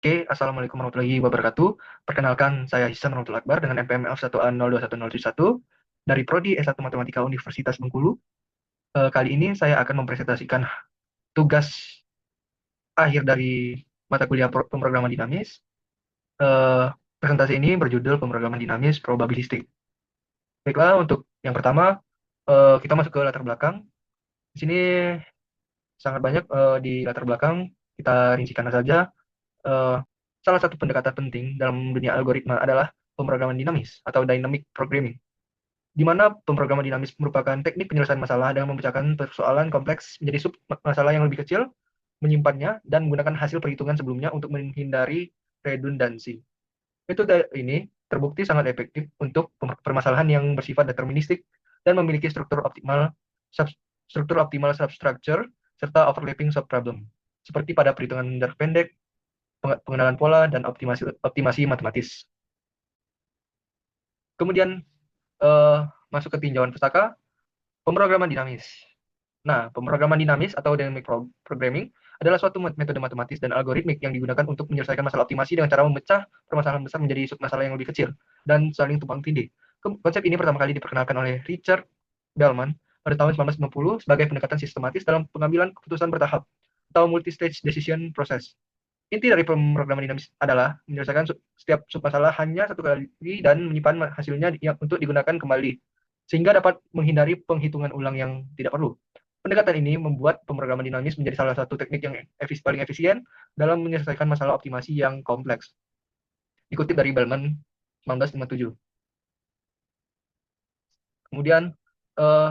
Oke, Assalamualaikum warahmatullahi wabarakatuh. Perkenalkan, saya Hisan Rahmatul Akbar dengan NPM F1A021071 dari Prodi S1 Matematika Universitas Bengkulu. Kali ini saya akan mempresentasikan tugas akhir dari mata kuliah pemrograman dinamis. Eh, Presentasi ini berjudul Pemrograman Dinamis Probabilistik. Baiklah, untuk yang pertama, kita masuk ke latar belakang. Di sini sangat banyak di latar belakang, kita rincikan saja. Eh, Salah satu pendekatan penting dalam dunia algoritma adalah pemrograman dinamis atau dynamic programming, di mana pemrograman dinamis merupakan teknik penyelesaian masalah dengan memecahkan persoalan kompleks menjadi sub masalah yang lebih kecil, menyimpannya, dan menggunakan hasil perhitungan sebelumnya untuk menghindari redundansi. Metode ini terbukti sangat efektif untuk permasalahan yang bersifat deterministik dan memiliki struktur optimal substructure serta overlapping subproblem, seperti pada perhitungan jarak pendek, pengenalan pola, dan optimasi matematis. Kemudian eh, masuk ke tinjauan pustaka, pemrograman dinamis. Nah, pemrograman dinamis atau dynamic programming adalah suatu metode matematis dan algoritmik yang digunakan untuk menyelesaikan masalah optimasi dengan cara memecah permasalahan besar menjadi submasalah yang lebih kecil dan saling tumpang tindih. Konsep ini pertama kali diperkenalkan oleh Richard Bellman pada tahun 1950 sebagai pendekatan sistematis dalam pengambilan keputusan bertahap atau multi-stage decision process. Inti dari pemrograman dinamis adalah menyelesaikan setiap submasalah hanya satu kali dan menyimpan hasilnya untuk digunakan kembali, sehingga dapat menghindari penghitungan ulang yang tidak perlu. Pendekatan ini membuat pemrograman dinamis menjadi salah satu teknik yang paling efisien dalam menyelesaikan masalah optimasi yang kompleks. Dikutip dari Bellman 1957. Kemudian eh,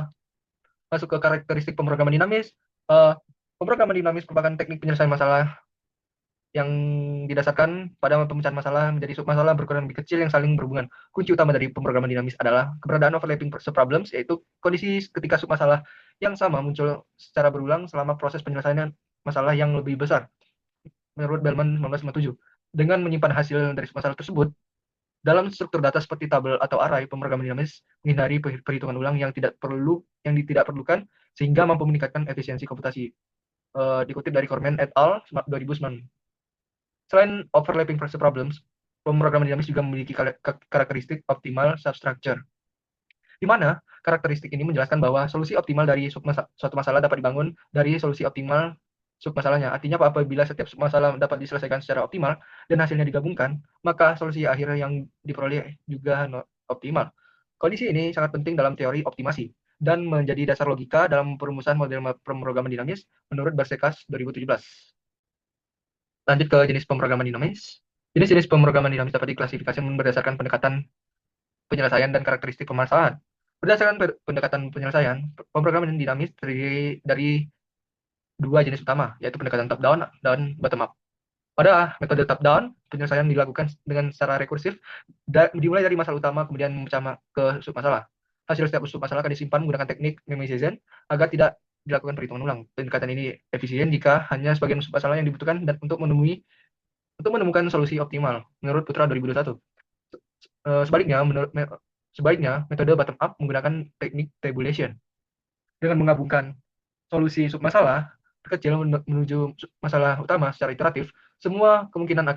masuk ke karakteristik pemrograman dinamis. Eh, Pemrograman dinamis merupakan teknik penyelesaian masalah yang didasarkan pada pemecahan masalah menjadi submasalah berukuran lebih kecil yang saling berhubungan. Kunci utama dari pemrograman dinamis adalah keberadaan overlapping subproblems, yaitu kondisi ketika submasalah yang sama muncul secara berulang selama proses penyelesaian masalah yang lebih besar. Menurut Bellman 1957, dengan menyimpan hasil dari submasalah tersebut dalam struktur data seperti tabel atau array, pemrograman dinamis menghindari perhitungan ulang yang tidak perlukan sehingga mampu meningkatkan efisiensi komputasi. Dikutip dari Corman et al. 2009. Selain overlapping problems, pemrograman dinamis juga memiliki karakteristik optimal substructure, di mana karakteristik ini menjelaskan bahwa solusi optimal dari suatu masalah dapat dibangun dari solusi optimal submasalahnya. Artinya apabila setiap submasalah dapat diselesaikan secara optimal dan hasilnya digabungkan, maka solusi akhir yang diperoleh juga optimal. Kondisi ini sangat penting dalam teori optimasi dan menjadi dasar logika dalam perumusan model pemrograman dinamis menurut Barsekas 2017. Lanjut ke jenis pemrograman dinamis. Jenis-jenis pemrograman dinamis dapat diklasifikasi berdasarkan pendekatan penyelesaian dan karakteristik permasalahan. Berdasarkan pendekatan penyelesaian, pemrograman dinamis terdiri dari dua jenis utama, yaitu pendekatan top-down dan bottom-up. Pada metode top-down, penyelesaian dilakukan dengan secara rekursif, dimulai dari masalah utama, kemudian memecah ke submasalah. Hasil setiap submasalah akan disimpan menggunakan teknik memoization agar tidak dilakukan perhitungan ulang. Pendekatan ini efisien jika hanya sebagian submasalah yang dibutuhkan dan untuk menemukan solusi optimal, menurut Putra 2021. Sebaliknya, metode bottom up menggunakan teknik tabulation. Dengan menggabungkan solusi submasalah kecil menuju masalah utama secara iteratif, semua kemungkinan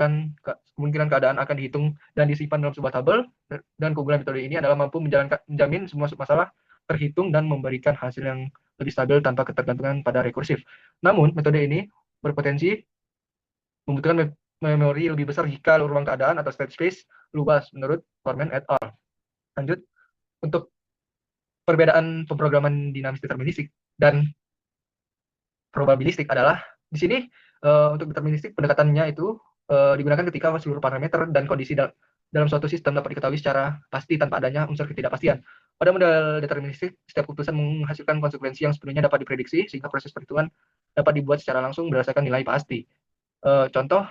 keadaan akan dihitung dan disimpan dalam sebuah tabel, dan keunggulan metode ini adalah mampu menjamin semua submasalah terhitung dan memberikan hasil yang lebih stabil tanpa ketergantungan pada rekursif. Namun, metode ini berpotensi membutuhkan memori lebih besar jika ruang keadaan atau state space luas, menurut Forman et al. Lanjut, untuk perbedaan pemrograman dinamis deterministik dan probabilistik adalah di sini untuk deterministik pendekatannya itu digunakan ketika seluruh parameter dan kondisi dalam suatu sistem dapat diketahui secara pasti tanpa adanya unsur ketidakpastian. Pada model deterministik, setiap keputusan menghasilkan konsekuensi yang sepenuhnya dapat diprediksi sehingga proses perhitungan dapat dibuat secara langsung berdasarkan nilai pasti. Contoh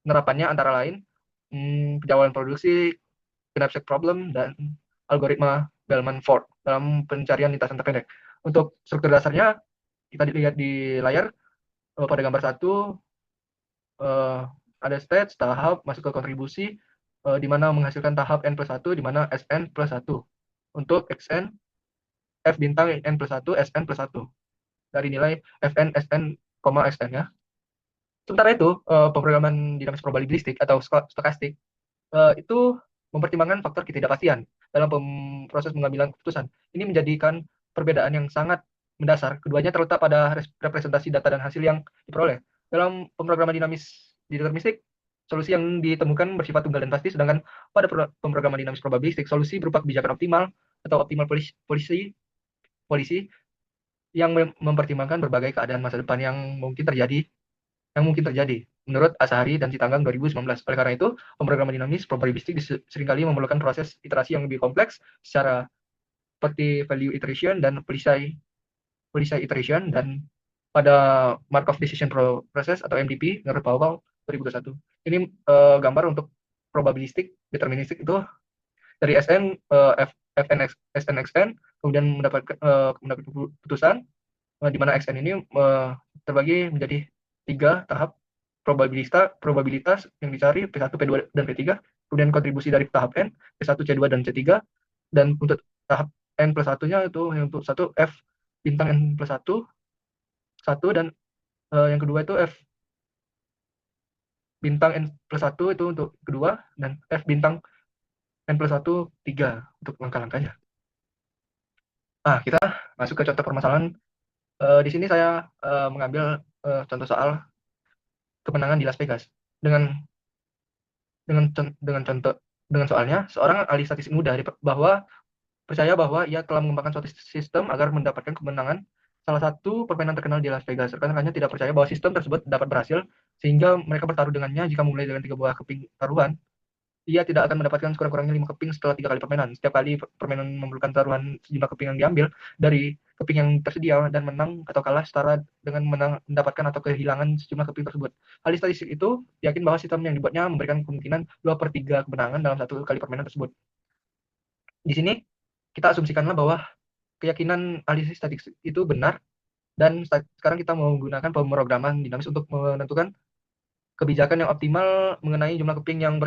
penerapannya antara lain penjauhan produksi, knapsack problem, dan algoritma Bellman-Ford dalam pencarian lintasan terpendek. Untuk struktur dasarnya, kita lihat di layar pada gambar satu, ada stage, tahap, masuk ke kontribusi, di mana menghasilkan tahap n plus 1, di mana Sn plus 1. Untuk Xn, F bintang n plus 1, Sn plus 1. Dari nilai Fn, Sn, Xn ya. Sementara itu, pemrograman dinamis probabilistik atau stokastik itu mempertimbangkan faktor ketidakpastian dalam proses pengambilan keputusan. Ini menjadikan perbedaan yang sangat mendasar. Keduanya terletak pada representasi data dan hasil yang diperoleh. Dalam pemrograman dinamis deterministik, solusi yang ditemukan bersifat tunggal dan pasti, sedangkan pada pemrograman dinamis probabilistik, solusi berupa kebijakan optimal atau optimal polisi yang mempertimbangkan berbagai keadaan masa depan yang mungkin terjadi menurut Asahari dan Sitanggang 2019. Oleh karena itu, pemrograman dinamis probabilistik seringkali memerlukan proses iterasi yang lebih kompleks secara seperti value iteration dan Polisai iteration, dan pada Markov Decision Process atau MDP menurut Powell 2021. Ini gambar untuk probabilistik deterministik itu dari SN FNX SNXN kemudian mendapatkan keputusan di mana XN ini terbagi menjadi 3 tahap probabilitas yang dicari P1, P2, dan P3, kemudian kontribusi dari tahap N, P1, C2, dan C3, dan untuk tahap N plus 1-nya itu untuk 1 F bintang N plus 1, dan yang kedua itu F bintang N plus 1 itu untuk kedua, dan F bintang N plus 1, 3 untuk langkah-langkahnya. Nah, kita masuk ke contoh permasalahan. Di sini saya mengambil contoh soal kemenangan di Las Vegas. Dengan soalnya, seorang ahli statistik muda percaya bahwa ia telah mengembangkan suatu sistem agar mendapatkan kemenangan salah satu permainan terkenal di Las Vegas. Rekan-rekannya tidak percaya bahwa sistem tersebut dapat berhasil, sehingga mereka bertaruh dengannya. Jika memulai dengan 3 buah keping taruhan, ia tidak akan mendapatkan sekurang-kurangnya 5 keping setelah 3 kali permainan. Setiap kali permainan memerlukan taruhan sejumlah keping yang diambil dari keping yang tersedia, dan menang atau kalah setara dengan mendapatkan atau kehilangan sejumlah keping tersebut. Ahli statistik itu yakin bahwa sistem yang dibuatnya memberikan kemungkinan 2/3 kemenangan dalam 1 kali permainan tersebut. Di sini kita asumsikanlah bahwa keyakinan ahli statistik itu benar, dan sekarang kita mau menggunakan pemrograman dinamis untuk menentukan kebijakan yang optimal mengenai jumlah keping yang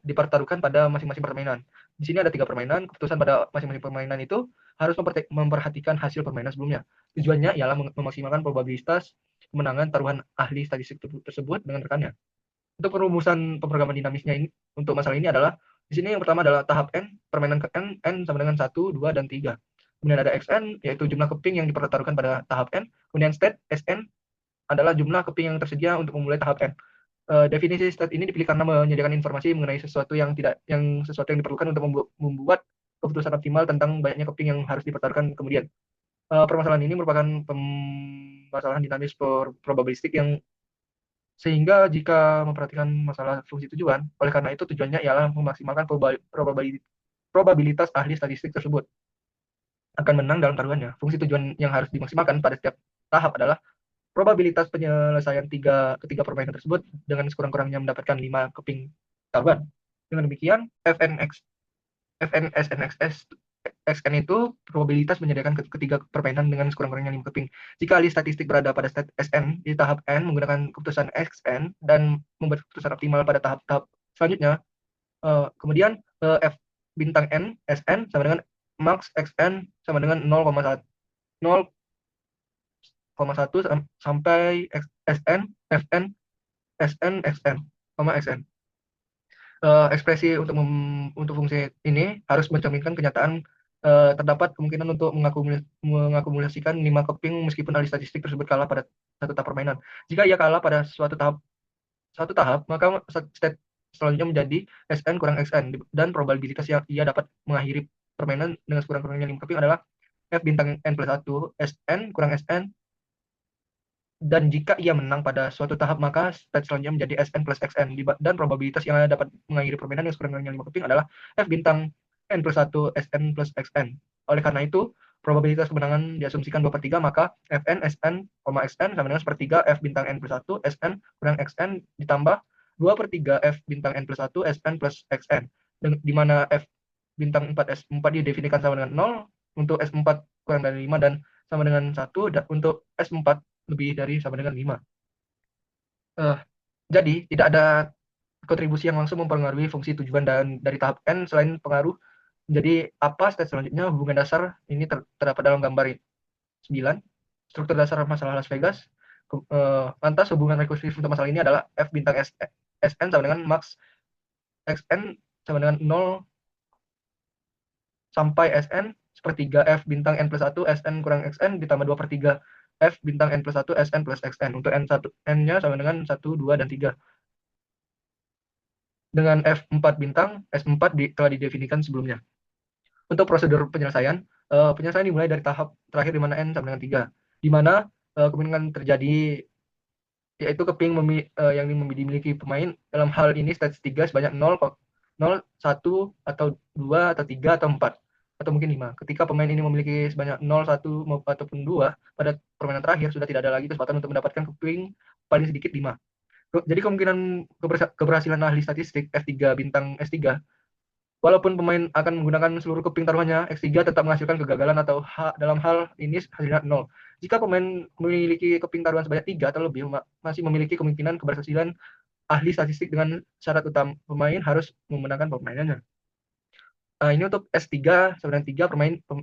dipertaruhkan pada masing-masing permainan. Di sini ada 3 permainan. Keputusan pada masing-masing permainan itu harus memperhatikan hasil permainan sebelumnya. Tujuannya ialah memaksimalkan probabilitas kemenangan taruhan ahli statistik tersebut dengan rekannya. Untuk perumusan pemrograman dinamisnya ini untuk masalah ini adalah, di sini yang pertama adalah tahap N, permainan ke N sama dengan 1, 2, dan 3. Kemudian ada XN, yaitu jumlah keping yang dipertaruhkan pada tahap N. Kemudian state SN adalah jumlah keping yang tersedia untuk memulai tahap N. Definisi state ini dipilih karena menyediakan informasi mengenai sesuatu yang diperlukan untuk membuat keputusan optimal tentang banyaknya keping yang harus dipertaruhkan kemudian. Permasalahan ini merupakan permasalahan dinamis probabilistik yang sehingga jika memperhatikan masalah fungsi tujuan, oleh karena itu tujuannya ialah memaksimalkan probabilitas ahli statistik tersebut akan menang dalam taruhannya. Fungsi tujuan yang harus dimaksimalkan pada setiap tahap adalah probabilitas penyelesaian ketiga permainan tersebut dengan sekurang-kurangnya mendapatkan 5 keping taruhan. Dengan demikian, XN itu probabilitas menyediakan ketiga permainan dengan sekurang-kurangnya 5 keping. Jika ahli statistik berada pada state SN di tahap N menggunakan keputusan XN dan membuat keputusan optimal pada tahap-tahap selanjutnya, kemudian F bintang N SN sama dengan max XN sama dengan 0,1 sampai SN, FN, SN, XN, XN. Ekspresi untuk fungsi ini harus mencerminkan kenyataan terdapat kemungkinan untuk mengakumulasikan 5 keping meskipun ahli statistik tersebut kalah pada satu tahap permainan. Jika ia kalah pada suatu tahap, maka state selanjutnya menjadi SN kurang XN, dan probabilitas yang ia dapat mengakhiri permainan dengan sekurang-kurangnya 5 keping adalah F bintang N plus 1 SN kurang SN, dan jika ia menang pada suatu tahap maka state selanjutnya menjadi SN plus XN, dan probabilitas yang dapat mengakhiri permainan yang sekurang-kurangnya 5 keping adalah F bintang N plus 1 SN plus XN. Oleh karena itu, probabilitas kemenangan diasumsikan 2/3, maka Fn SN, XN sama dengan 1/3 F bintang N plus 1 SN kurang XN ditambah 2/3 F bintang N plus 1 SN plus XN, di mana F bintang 4 didefinisikan sama dengan 0 untuk S4 kurang dari 5 dan sama dengan 1, dan untuk S4 lebih dari sama dengan 5. Jadi, tidak ada kontribusi yang langsung mempengaruhi fungsi tujuan dan dari tahap N selain pengaruh. Jadi, apa state selanjutnya? Hubungan dasar ini terdapat dalam gambar 9. Struktur dasar masalah Las Vegas. Lantas hubungan rekursif untuk masalah ini adalah f bintang Sn sama dengan max Xn sama dengan 0 sampai Sn sepertiga f bintang n plus 1 Sn kurang Xn ditambah 2/3 f bintang n plus 1 Sn plus Xn. Untuk n-nya sama dengan 1, 2, dan 3. Dengan f4 bintang, S4 telah didefinisikan sebelumnya. Untuk prosedur penyelesaian, penyelesaian dimulai dari tahap terakhir di mana n sama dengan 3, di mana kemungkinan terjadi yaitu keping yang dimiliki pemain dalam hal ini stage 3 sebanyak 0, 0, 1, atau 2, atau 3, atau 4, atau mungkin 5. Ketika pemain ini memiliki sebanyak 0, 1, ataupun 2 pada permainan terakhir, sudah tidak ada lagi kesempatan untuk mendapatkan keping paling sedikit 5. Jadi kemungkinan keberhasilan ahli statistik F3 bintang S3, walaupun pemain akan menggunakan seluruh keping taruhannya, X3 tetap menghasilkan kegagalan atau dalam hal ini hasilnya 0. Jika pemain memiliki keping taruhan sebanyak 3 atau lebih, masih memiliki kemungkinan keberhasilan ahli statistik dengan syarat utama pemain harus memenangkan permainannya. Ini untuk S3 sama dengan 3,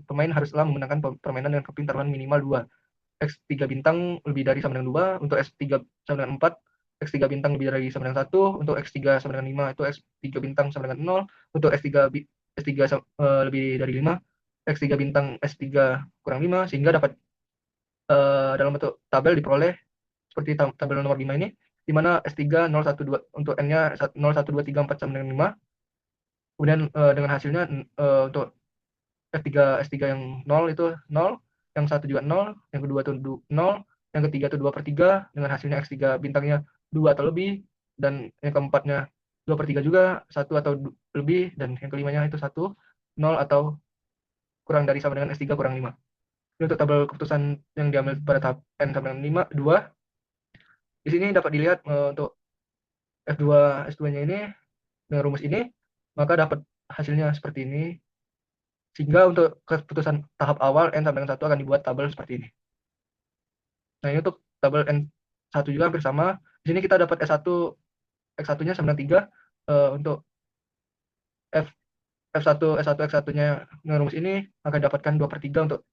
pemain haruslah memenangkan permainan dengan keping taruhan minimal 2. X3 bintang lebih dari sama dengan 2, untuk S3 sama dengan 4, X3 bintang lebih dari sama dengan 1, untuk X3 sama dengan 5, itu X3 bintang sama dengan 0, untuk S3 lebih dari 5, X3 bintang S3 kurang 5, sehingga dapat dalam bentuk tabel diperoleh seperti tabel nomor 5 ini, di mana S3 0, 1, 2, untuk N-nya 0, 1, 2, 3, 4 sama dengan 5. Kemudian dengan hasilnya untuk S3 yang 0 itu 0, yang 1 juga 0, yang kedua itu 0, yang ketiga itu 2/3 dengan hasilnya X3 bintangnya 2 atau lebih, dan yang keempatnya 2/3 juga, 1 atau lebih, dan yang kelimanya itu 1, 0 atau kurang dari sama dengan S3 kurang 5. Ini untuk tabel keputusan yang diambil pada tahap N sama dengan 5, 2. Di sini dapat dilihat untuk S2-nya ini dengan rumus ini, maka dapat hasilnya seperti ini. Sehingga untuk keputusan tahap awal N sama dengan 1 akan dibuat tabel seperti ini. Nah, ini untuk tabel N1 juga hampir sama. Di sini kita dapat X1-nya sama dengan 3. Untuk F1, S1, X1-nya dengan rumus ini akan dapatkan 2/3 untuk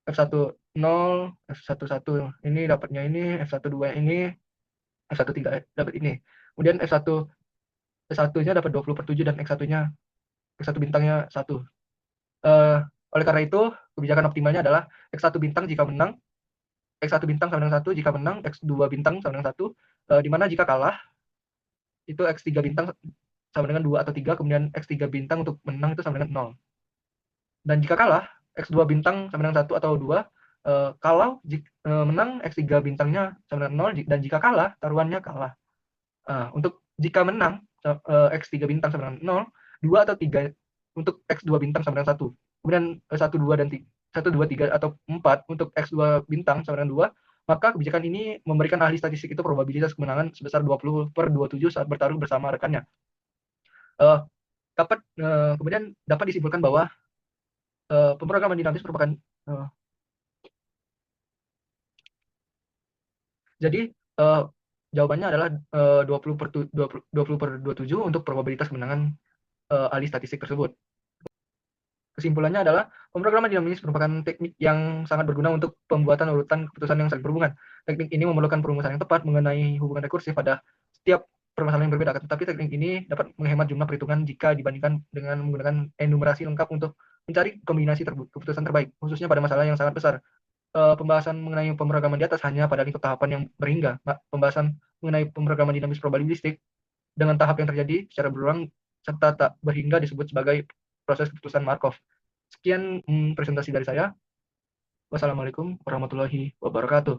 F1 0, F1 1 ini dapatnya ini, F1 2 ini, F1 3 dapat ini. Kemudian S1-nya dapat 20/7 dan X1 bintangnya 1. Oleh karena itu, kebijakan optimalnya adalah X1 bintang jika menang, X1 bintang sama dengan 1 jika menang, X2 bintang sama dengan 1, di mana jika kalah, itu X3 bintang sama dengan 2 atau 3, kemudian X3 bintang untuk menang itu sama dengan 0. Dan jika kalah, X2 bintang sama dengan 1 atau 2, kalau menang, X3 bintangnya sama dengan 0, dan jika kalah, taruhannya kalah. Untuk jika menang, X3 bintang sama dengan 0, 2 atau 3 untuk X2 bintang sama dengan 1. Kemudian 1, 2, dan 1, 2, 3, atau 4 untuk X2 bintang sama dengan 2, maka kebijakan ini memberikan ahli statistik itu probabilitas kemenangan sebesar 20/27 saat bertarung bersama rekannya. Kemudian dapat disimpulkan bahwa pemrograman dinamis merupakan jadi jawabannya adalah 20/27 untuk probabilitas kemenangan ahli statistik tersebut. Kesimpulannya adalah pemrograman dinamis merupakan teknik yang sangat berguna untuk pembuatan urutan keputusan yang saling berhubungan. Teknik ini memerlukan perumusan yang tepat mengenai hubungan rekursif pada setiap permasalahan yang berbeda, tetapi teknik ini dapat menghemat jumlah perhitungan jika dibandingkan dengan menggunakan enumerasi lengkap untuk mencari kombinasi keputusan terbaik, khususnya pada masalah yang sangat besar. Pembahasan mengenai pemrograman di atas hanya pada lingkup tahapan yang berhingga. Pembahasan mengenai pemrograman dinamis probabilistik dengan tahap yang terjadi secara berulang serta tak berhingga disebut sebagai proses keputusan Markov. Sekian presentasi dari saya. Wassalamualaikum warahmatullahi wabarakatuh.